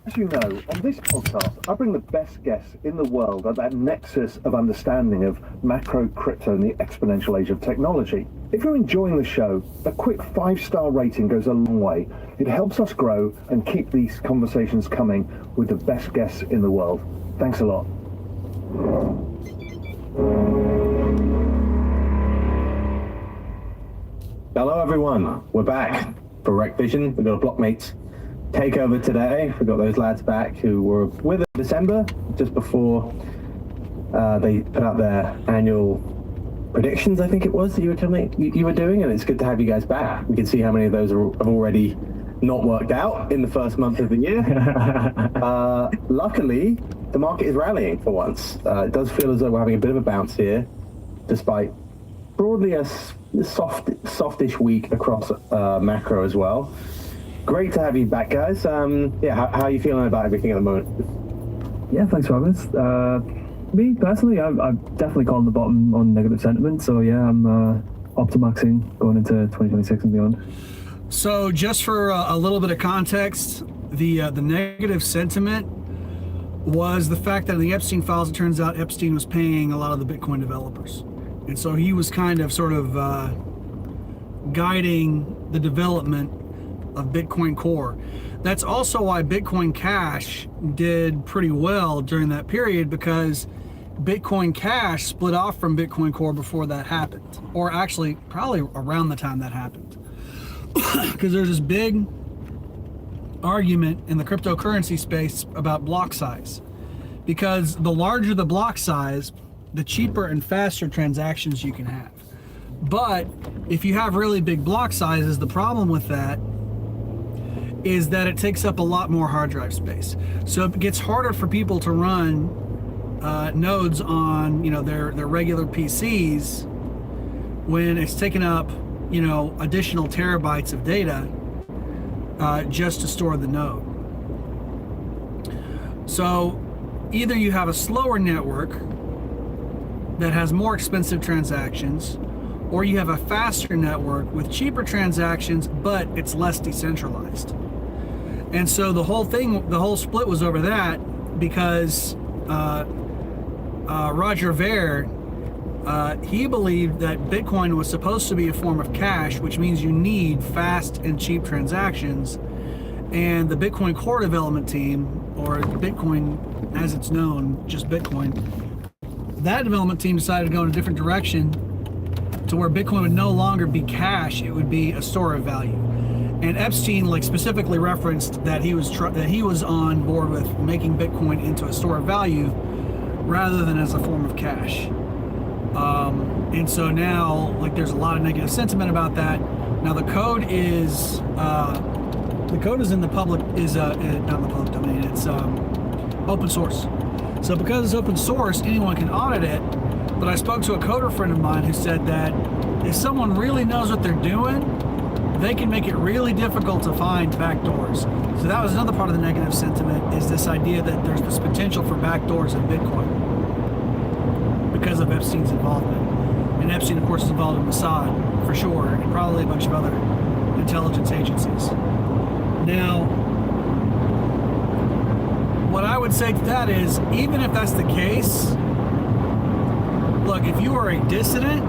As you know, on this podcast, I bring the best guests in the world at that nexus of understanding of macro, crypto, and the exponential age of technology. If you're enjoying the show, a quick 5-star rating goes a long way. It helps us grow and keep these conversations coming with the best guests in the world. Thanks a lot. Hello everyone, we're back for Rec Vision. We've got a Blockmates takeover today. We've got those lads back who were with us in December, just before they put out their annual predictions, I think it was, that you were doing, and it's good to have you guys back. We can see how many of those have already not worked out in the first month of the year. Luckily, the market is rallying for once. It does feel as though we're having a bit of a bounce here, despite broadly a softish week across macro as well. Great to have you back, guys. How are you feeling about everything at the moment? Yeah, thanks for having us. Me personally, I'm definitely calling the bottom on negative sentiment. So yeah, I'm optimaxing going into 2026 and beyond. So just for a little bit of context, the negative sentiment was the fact that in the Epstein files, it turns out Epstein was paying a lot of the Bitcoin developers. And so he was kind of sort of guiding the development of Bitcoin Core. That's also why Bitcoin Cash did pretty well during that period, because Bitcoin Cash split off from Bitcoin Core before that happened, or actually probably around the time that happened. Because there's this big argument in the cryptocurrency space about block size, because the larger the block size, the cheaper and faster transactions you can have. But if you have really big block sizes, the problem with that is that it takes up a lot more hard drive space. So it gets harder for people to run nodes on their regular PCs when it's taking up additional terabytes of data just to store the node. So either you have a slower network that has more expensive transactions, or you have a faster network with cheaper transactions, but it's less decentralized. And so the whole split was over that, because Roger Ver, he believed that Bitcoin was supposed to be a form of cash, which means you need fast and cheap transactions. And the Bitcoin Core development team, or Bitcoin as it's known, just Bitcoin, that development team decided to go in a different direction, to where Bitcoin would no longer be cash, it would be a store of value. And Epstein specifically referenced that he was on board with making Bitcoin into a store of value rather than as a form of cash. And so now there's a lot of negative sentiment about that. Now the code is in the public, not in the public domain, it's open source. So because it's open source, anyone can audit it. But I spoke to a coder friend of mine who said that if someone really knows what they're doing, they can make it really difficult to find backdoors. So that was another part of the negative sentiment, is this idea that there's this potential for backdoors in Bitcoin because of Epstein's involvement. And Epstein, of course, is involved in Mossad, for sure, and probably a bunch of other intelligence agencies. Now, what I would say to that is, even if that's the case, look, if you are a dissident,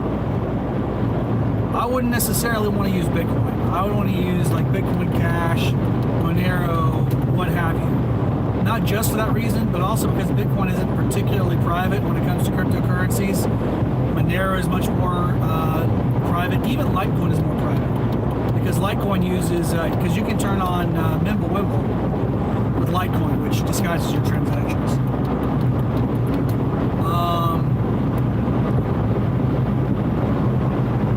I wouldn't necessarily want to use Bitcoin. I would want to use Bitcoin Cash, Monero, what have you. Not just for that reason, but also because Bitcoin isn't particularly private when it comes to cryptocurrencies. Monero is much more private. Even Litecoin is more private, because Litecoin uses, because you can turn on Mimblewimble with Litecoin, which disguises your transactions.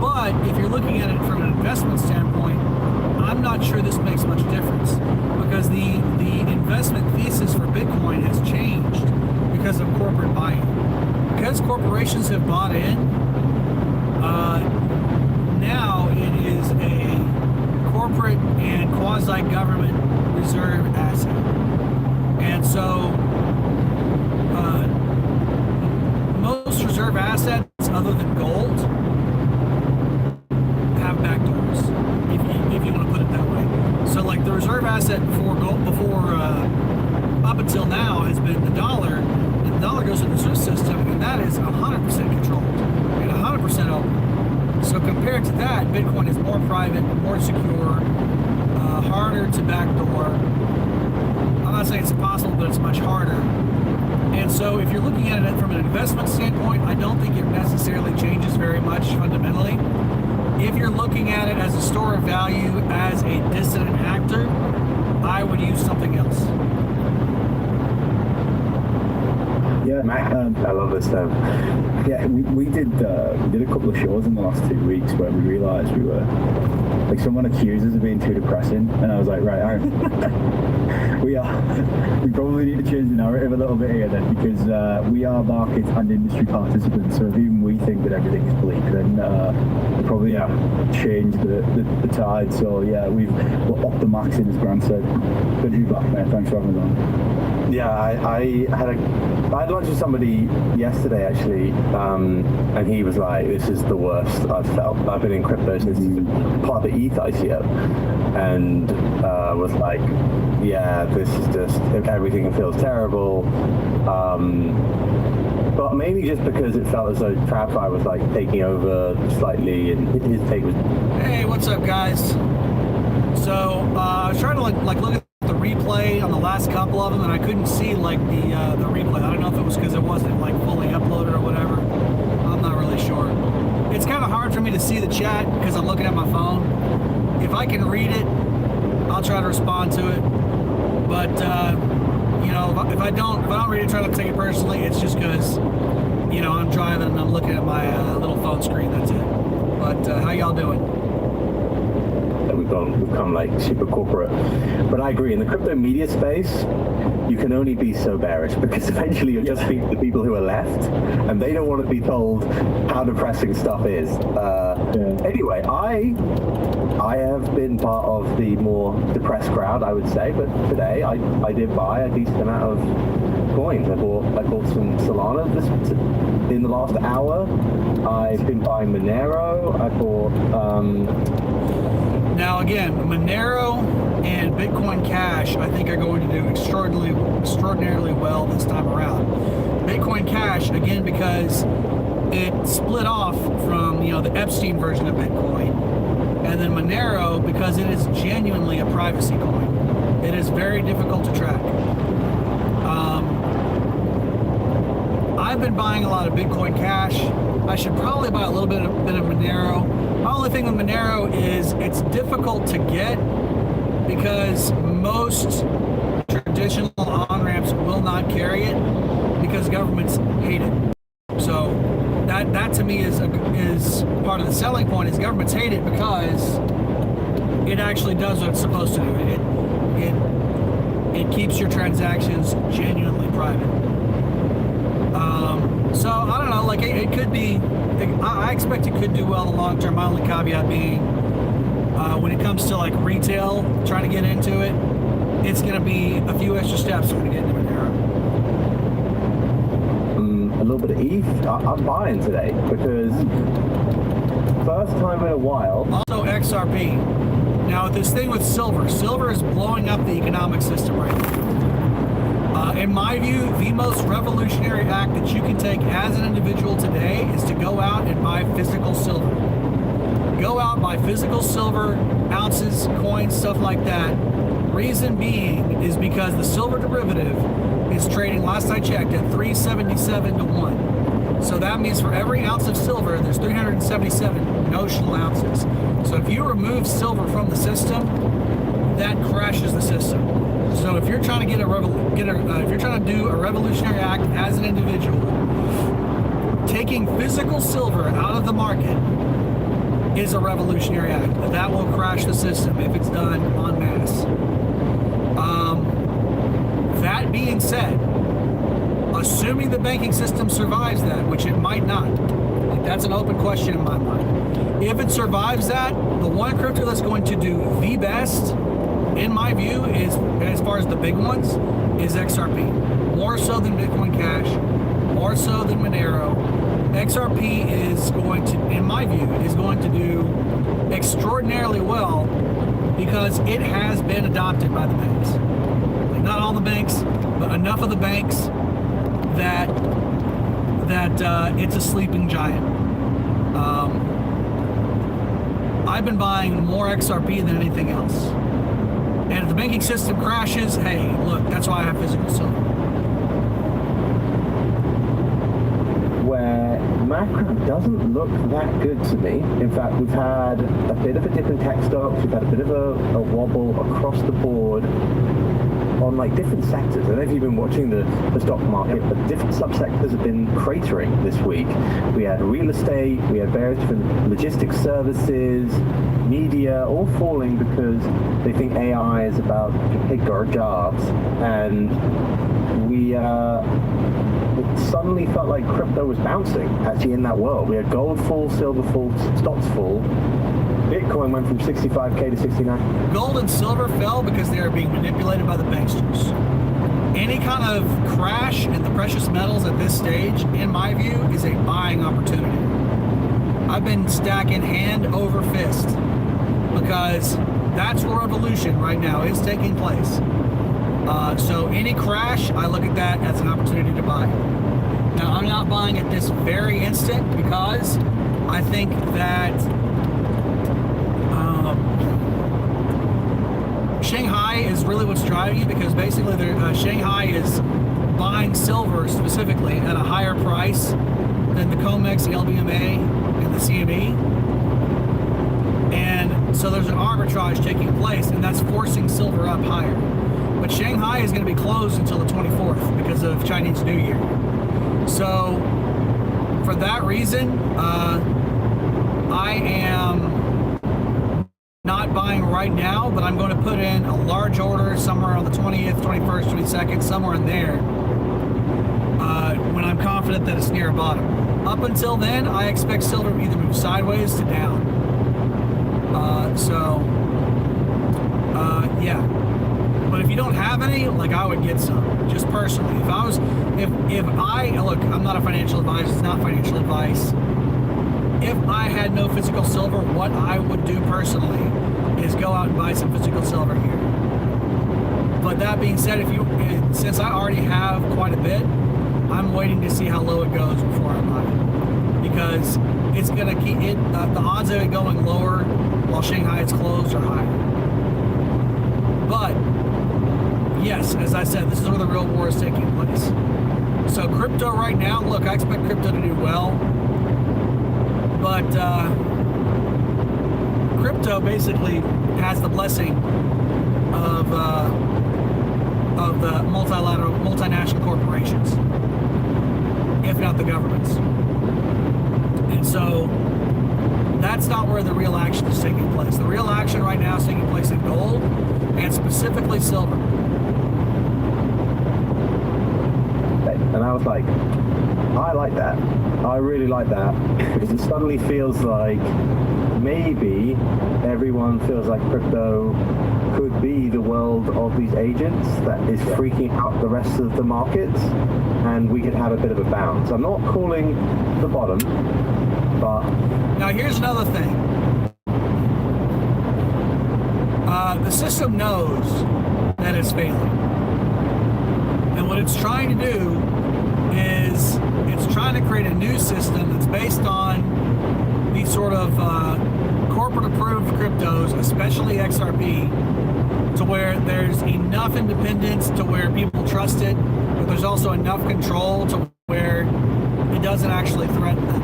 But if you're looking at it from an investment standpoint, I'm not sure this makes much difference, because the investment thesis for Bitcoin has changed because of corporate buy-in. Because corporations have bought in, now it is a corporate and quasi-government reserve asset. And so most reserve assets other than gold have backdoors, if you want to put it that way. So the reserve asset before gold, before up until now has been the dollar, and the dollar goes to the SWIFT system, and that is 100% controlled and 100% open. So compared to that, Bitcoin is more private, more secure, harder to backdoor. I'm not saying it's impossible, but it's much harder. And so if you're looking at it from an investment standpoint, I don't think it necessarily changes very much fundamentally. If you're looking at it as a store of value, as a dissident actor, I would use something else. Yeah, Mac, I love this stuff. yeah. We did a couple of shows in the last 2 weeks where we realised we were like someone accused us of being too depressing, and I was like, right, we probably need to change the narrative a little bit here then, because we are market and industry participants. So if even we think that everything is bleak, then we probably change the tide. So yeah, we're optimaxing, as Grant said. Good to be back, mate. Thanks for having us on. Yeah, I had lunch with somebody yesterday actually, and he was like, "This is the worst I've felt. I've been in crypto since part of the ETH ICO," and was like, "Yeah, this is just everything feels terrible." But mainly just because it felt as though TradFi was like taking over slightly, and his take was, Hey, what's up, guys? So I was trying to like look at the replay on the last couple of them, and I couldn't see like the replay. I don't know if it was because it wasn't like fully uploaded or whatever. I'm not really sure. It's kind of hard for me to see the chat because I'm looking at my phone. If I can read it, I'll try to respond to it. But you know, if I don't read it, try not to take it personally. It's just because, you know, I'm driving and I'm looking at my little phone screen. That's it. But how y'all doing? we've become like super corporate. But I agree, in the crypto media space, you can only be so bearish because eventually you'll just speak to the people who are left, and they don't want to be told how depressing stuff is. Anyway, I have been part of the more depressed crowd, I would say, but today I did buy a decent amount of coins. I bought some Solana in the last hour. I've been buying Monero. I bought Now again, Monero and Bitcoin Cash, I think, are going to do extraordinarily well this time around. Bitcoin Cash, again, because it split off from, you know, the Epstein version of Bitcoin, and then Monero because it is genuinely a privacy coin. It is very difficult to track. I've been buying a lot of Bitcoin Cash. I should probably buy a little bit of Monero. My only thing with Monero is it's difficult to get because most traditional on-ramps will not carry it because governments hate it. So that to me is part of the selling point, is governments hate it because it actually does what it's supposed to do. It keeps your transactions genuinely private. So I don't know, like it could be, I expect it could do well in the long term. My only caveat being, when it comes to like retail, trying to get into it, it's going to be a few extra steps when you get into Monero. a little bit of ETH. I'm buying today because first time in a while. Also XRP. Now this thing with silver is blowing up the economic system right now. In my view, the most revolutionary act that you can take as an individual today is to go out and buy physical silver. Go out, buy physical silver, ounces, coins, stuff like that. Reason being is because the silver derivative is trading, last I checked, at 377 to 1. So that means for every ounce of silver, there's 377 notional ounces. So if you remove silver from the system, that crashes the system. So if you're trying to if you're trying to do a revolutionary act as an individual, taking physical silver out of the market is a revolutionary act. That will crash the system if it's done en masse. That being said, assuming the banking system survives that, which it might not, that's an open question in my mind. If it survives that, the one crypto that's going to do the best, in my view, is, as far as the big ones, is XRP. More so than Bitcoin Cash, more so than Monero. XRP is going to, in my view, is going to do extraordinarily well because it has been adopted by the banks. Like, not all the banks, but enough of the banks that it's a sleeping giant. I've been buying more XRP than anything else. And if the banking system crashes, hey, look, that's why I have physical silver. Where macro doesn't look that good to me. In fact, we've had a bit of a dip in tech stocks. We've had a bit of a wobble across the board on like different sectors. I don't know if you've been watching the stock market, but different subsectors have been cratering this week. We had real estate, we had various different logistics services, media, all falling because they think AI is about to take our jobs. And it suddenly felt like crypto was bouncing actually in that world. We had gold fall, silver fall, stocks fall. Bitcoin went from 65K to 69. Gold and silver fell because they are being manipulated by the banksters. Any kind of crash in the precious metals at this stage, in my view, is a buying opportunity. I've been stacking hand over fist because that's where revolution right now is taking place. So any crash, I look at that as an opportunity to buy. Now, I'm not buying at this very instant because I think that Shanghai is really what's driving it, because basically Shanghai is buying silver specifically at a higher price than the COMEX, the LBMA, and the CME. And so there's an arbitrage taking place, and that's forcing silver up higher. But Shanghai is going to be closed until the 24th because of Chinese New Year. So for that reason, I am not buying right now, but I'm going to put in a large order somewhere on the 20th, 21st, 22nd, somewhere in there, when I'm confident that it's near a bottom. Up until then, I expect silver to either move sideways to down. Yeah. But if you don't have any, like, I would get some, just personally. If I look, I'm not a financial advisor, it's not financial advice. If I had no physical silver, what I would do personally is go out and buy some physical silver here. But that being said, since I already have quite a bit, I'm waiting to see how low it goes before I buy it. Because it's going to keep it, the odds of it going lower while Shanghai is closed are higher. But yes, as I said, this is where the real war is taking place. So crypto right now, look, I expect crypto to do well. But crypto basically has the blessing of the multinational corporations, if not the governments. And so that's not where the real action is taking place. The real action right now is taking place in gold, and specifically silver. And I was like, I like that. I really like that, because it suddenly feels like maybe everyone feels like crypto could be the world of these agents that is freaking out the rest of the markets, and we could have a bit of a bounce. I'm not calling the bottom, but... Now here's another thing. The system knows that it's failing. And what it's trying to do is it's trying to create a new system that's based on these sort of corporate-approved cryptos, especially XRP, to where there's enough independence to where people trust it, but there's also enough control to where it doesn't actually threaten them.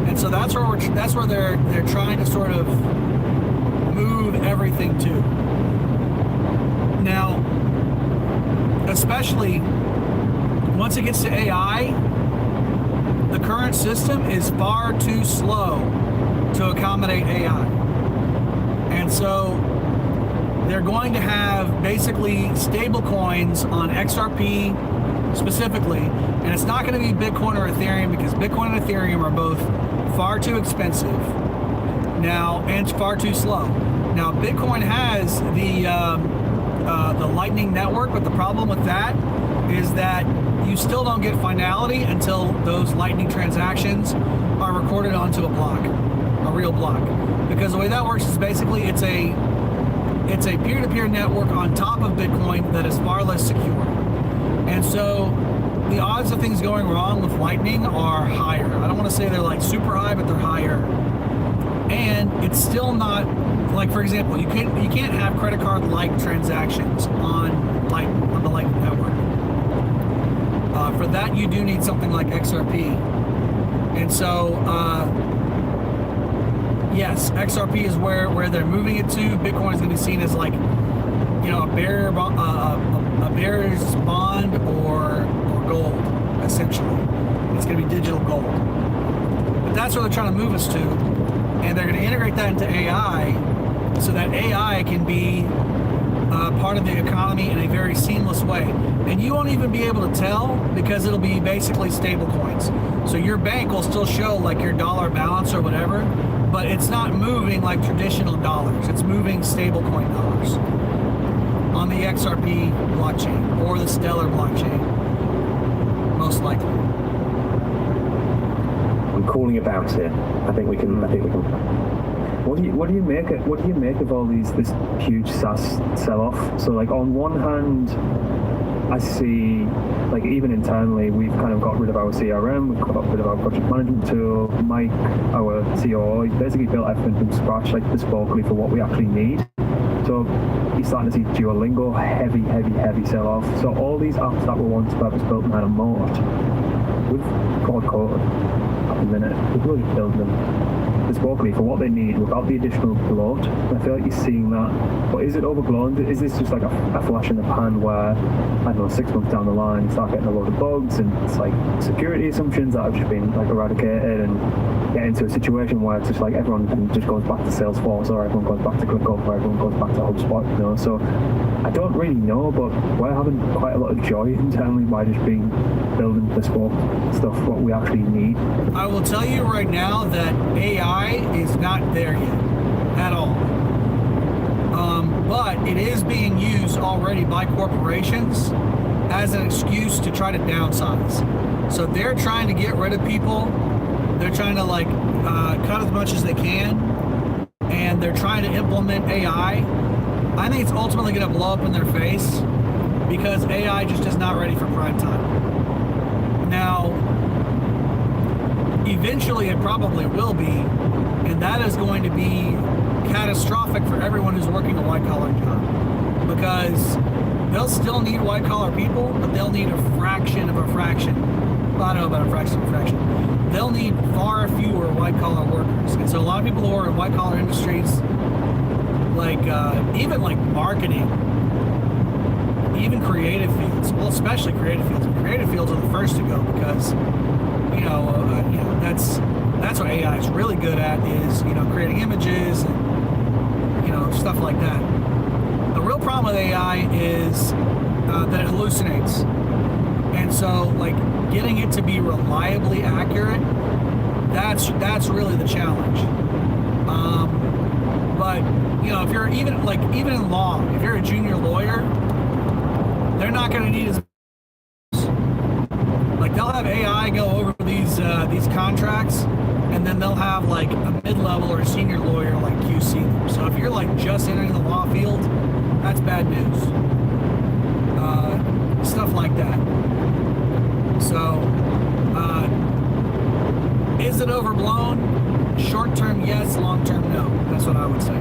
And so that's where they're trying to sort of move everything to. Now, especially once it gets to AI, the current system is far too slow to accommodate AI. And so they're going to have basically stable coins on XRP specifically, and it's not going to be Bitcoin or Ethereum, because Bitcoin and Ethereum are both far too expensive now and far too slow. Now, Bitcoin has the Lightning Network, but the problem with that is that you still don't get finality until those Lightning transactions are recorded onto a block, a real block. Because the way that works is basically it's a peer-to-peer network on top of Bitcoin that is far less secure. And so the odds of things going wrong with Lightning are higher. I don't want to say they're like super high, but they're higher. And it's still not, like, for example, you can't have credit card like transactions on the Lightning network. For that, you do need something like XRP. And so, yes, XRP is where they're moving it to. Bitcoin is going to be seen as like, a bearer's bond or gold, essentially. It's going to be digital gold. But that's where they're trying to move us to. And they're going to integrate that into AI so that AI can be part of the economy in a very seamless way. And you won't even be able to tell because it'll be basically stable coins. So your bank will still show like your dollar balance or whatever, but it's not moving like traditional dollars. It's moving stable coin dollars on the XRP blockchain or the Stellar blockchain, most likely. I'm calling a bounce here. I think we can. What do you make of all this huge SaaS sell-off? So like on one hand, I see like even internally we've kind of got rid of our CRM, we've got rid of our project management tool. Mike, our COO, he basically built everything from scratch, like bespokely for what we actually need. So you're starting to see Duolingo heavy sell-off. So all these apps that were once purpose-built and had a moat, we've code at the minute. We've really built them bespokely for what they need without the additional bloat. And I feel like you're seeing that. But is it overblown? Is this just like a flash in the pan where, I don't know, 6 months down the line, you start getting a load of bugs and it's like security assumptions that have just been like eradicated and get into a situation where it's just like everyone just goes back to Salesforce or everyone goes back to ClickUp or everyone goes back to HubSpot, So I don't really know, but we're having quite a lot of joy internally by just building bespoke stuff, what we actually need. I will tell you right now that AI is not there yet at all. But it is being used already by corporations as an excuse to try to downsize. So they're trying to get rid of people. They're trying to cut as much as they can, and they're trying to implement AI. I think it's ultimately going to blow up in their face because AI just is not ready for prime time. Now, eventually it probably will be, and that is going to be catastrophic for everyone who's working a white-collar job, because they'll still need white-collar people, but they'll need a fraction of a fraction. Well, I don't know about a fraction of a fraction. They'll need far fewer white-collar workers. And so a lot of people who are in white-collar industries, even like marketing, even creative fields, well, especially creative fields. Creative fields are the first to go because, that's what AI is really good at is, creating images and, stuff like that. The real problem with AI is that it hallucinates. And so, getting it to be reliably accurate, that's really the challenge. But, if you're even in law, if you're a junior lawyer, they're not going to need as they'll have AI go over these contracts, and then they'll have a mid-level or a senior lawyer QC them. So if you're just entering the law field, that's bad news. Stuff like that. So is it overblown? Short-term, yes. Long-term, no. That's what I would say.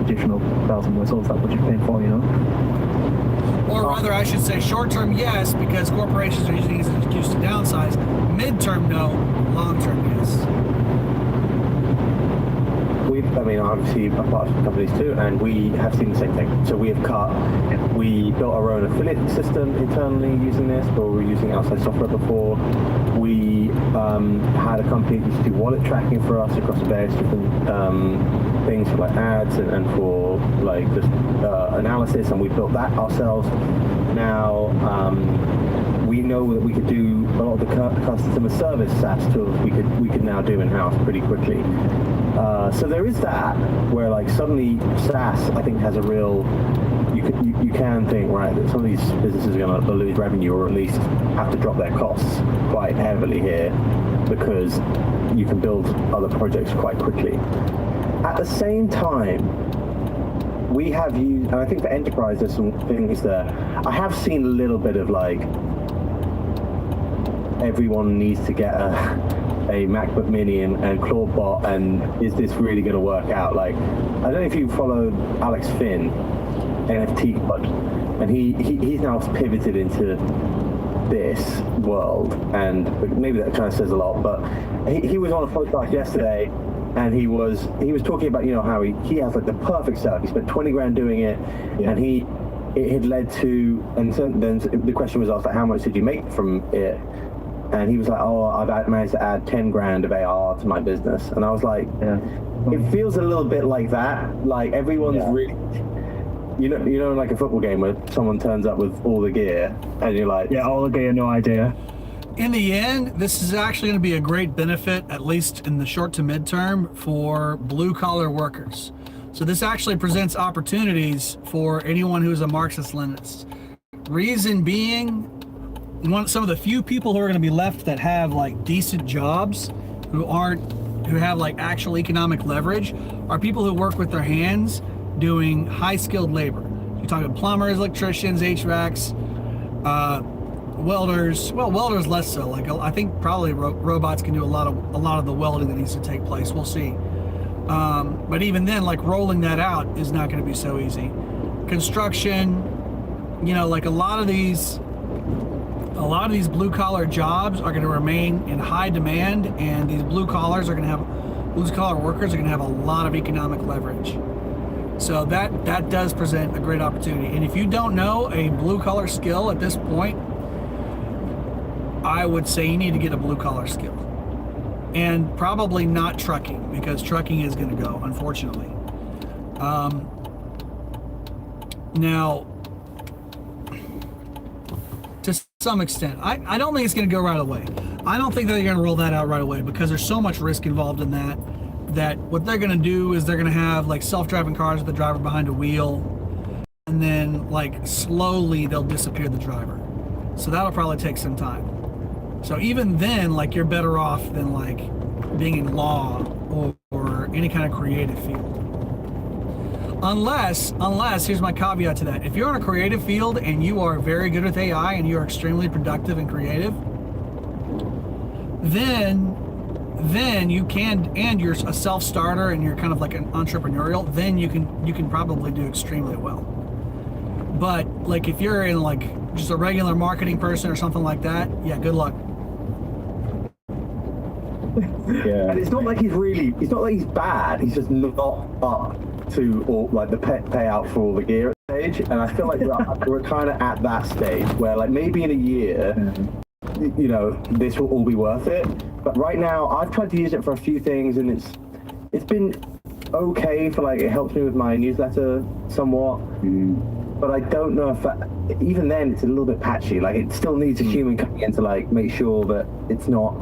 Additional bells and whistles, that's what you're paying for, Or rather, I should say short-term, yes, because corporations are using it as an excuse to downsize. Mid-term, no. Long-term, yes. Obviously, I'm part of companies too, and we have seen the same thing. So we built our own affiliate system internally using this, or we were using outside software before. We had a company that used to do wallet tracking for us across various different things for ads and for just analysis, and we built that ourselves. Now we know that we could do a lot of the customer service SaaS tools we could now do in-house pretty quickly. So there is that where suddenly SaaS I think has a real, you can think, right, that some of these businesses are going to lose revenue or at least have to drop their costs quite heavily here because you can build other projects quite quickly. At the same time, we have used, and I think for enterprise there's some things there. I have seen a little bit of like everyone needs to get a MacBook Mini and Claude Bot, and is this really going to work out? Like, I don't know if you followed Alex Finn, NFT Pod, and he's now pivoted into this world, and maybe that kind of says a lot, but he was on a podcast yesterday, and he was talking about, you know, how he has like the perfect setup. He spent 20 grand doing it, and it had led to, and so then the question was asked, like, how much did you make from it? And he was like, oh, I've managed to add 10 grand of AR to my business. And I was like, it feels a little bit like that. Like everyone's really, you know, like a football game where someone turns up with all the gear and you're like, Yeah, all the gear, no idea. In the end, this is actually going to be a great benefit, at least in the short to midterm, for blue-collar workers. So this actually presents opportunities for anyone who's a Marxist-Leninist. Reason being, some of the few people who are going to be left that have like decent jobs, who have like actual economic leverage, are people who work with their hands doing high-skilled labor. You're talking plumbers, electricians, HVACs, welders. Well, welders less so. Like I think probably robots can do a lot of the welding that needs to take place. We'll see. But even then, like rolling that out is not going to be so easy. Construction, you know, like a lot of these blue collar jobs are going to remain in high demand, and these blue collar workers are going to have a lot of economic leverage. So that does present a great opportunity. And if you don't know a blue collar skill at this point, I would say you need to get a blue collar skill, and probably not trucking, because trucking is going to go, unfortunately. Now, to some extent, I don't think it's going to go right away. I don't think that they're going to roll that out right away, because there's so much risk involved in that what they're going to do is they're going to have like self-driving cars with the driver behind a wheel, and then like slowly they'll disappear the driver. So that'll probably take some time. So even then, like, you're better off than like being in law or any kind of creative field. Unless, here's my caveat to that. If you're in a creative field and you are very good with AI and you're extremely productive and creative, then you can, and you're a self-starter and you're kind of like an entrepreneurial, then you can probably do extremely well. But like if you're in like just a regular marketing person or something like that, yeah, good luck. Yeah. And it's not like he's bad. He's just not up to all like the payout for all the gear at the stage. And I feel like we're kind of at that stage where like maybe in a year, you know, this will all be worth it. But right now, I've tried to use it for a few things, and it's been okay for like, it helps me with my newsletter somewhat. But I don't know if even then it's a little bit patchy. Like it still needs a human coming in to like make sure that it's not.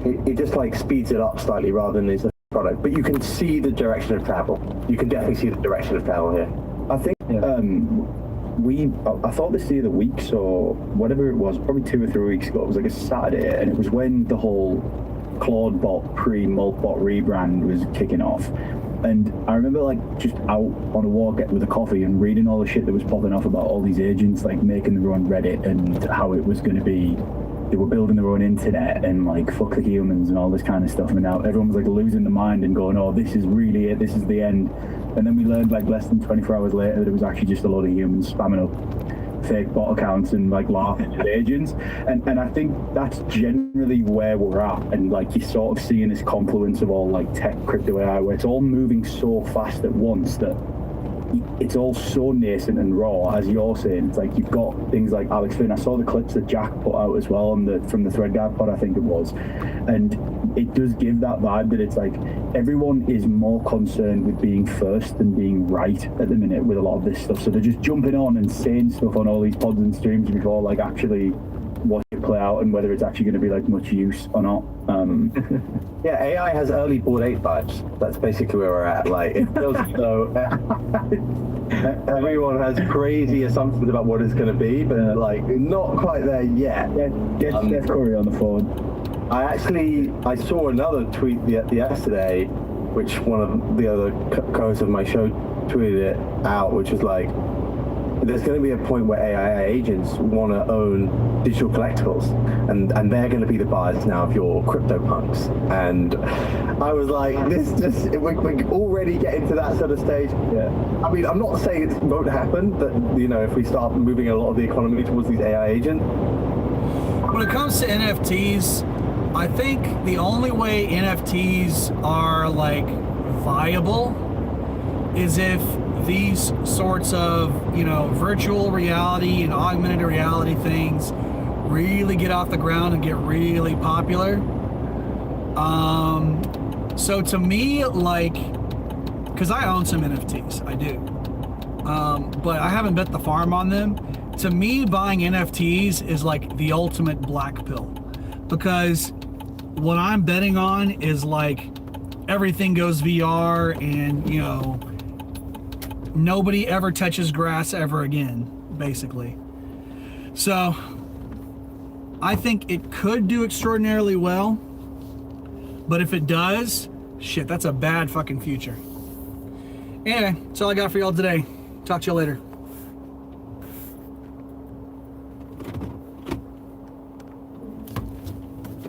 It just like speeds it up slightly rather than is a product. But you can see the direction of travel. You can definitely see the direction of travel here. I think I thought this the other week, so whatever it was, probably 2 or 3 weeks ago, it was like a Saturday, and it was when the whole Claude Bot pre-Moltbot rebrand was kicking off. And I remember like just out on a walk with a coffee and reading all the shit that was popping off about all these agents like making their own Reddit and how it was going to be, they were building their own internet and like fuck the humans and all this kind of stuff. And now everyone was like losing their mind and going, oh, this is really it, this is the end. And then we learned like less than 24 hours later that it was actually just a load of humans spamming up fake bot accounts and like laughing at agents. And I think that's generally where we're at. And like you're sort of seeing this confluence of all like tech, crypto, AI, where it's all moving so fast at once that it's all so nascent and raw, as you're saying. It's like you've got things like Alex Finn. I saw the clips that Jack put out as well from the Thread Guy pod, I think it was, and it does give that vibe that it's like everyone is more concerned with being first than being right at the minute with a lot of this stuff. So they're just jumping on and saying stuff on all these pods and streams before like actually watch it play out and whether it's actually going to be like much use or not. Yeah, AI has early Bored Ape vibes. That's basically where we're at. Like, it feels as though everyone has crazy assumptions about what it's going to be, but like not quite there yet. Get Steph Curry on the phone. I saw another tweet yesterday, which one of the other co-hosts of my show tweeted it out, which was like, there's going to be a point where AI agents want to own digital collectibles, and they're going to be the buyers now of your CryptoPunks. And I was like, we're already getting to that sort of stage. Yeah. I mean, I'm not saying it won't happen, but if we start moving a lot of the economy towards these AI agents. When it comes to NFTs, I think the only way NFTs are like viable is if these sorts of, virtual reality and augmented reality things really get off the ground and get really popular. So to me, like, because I own some NFTs, I do, but I haven't bet the farm on them. To me, buying NFTs is like the ultimate black pill, because what I'm betting on is like everything goes VR and, nobody ever touches grass ever again, basically. So I think it could do extraordinarily well, but if it does, shit, that's a bad fucking future. Anyway, that's all I got for y'all today. Talk to you later.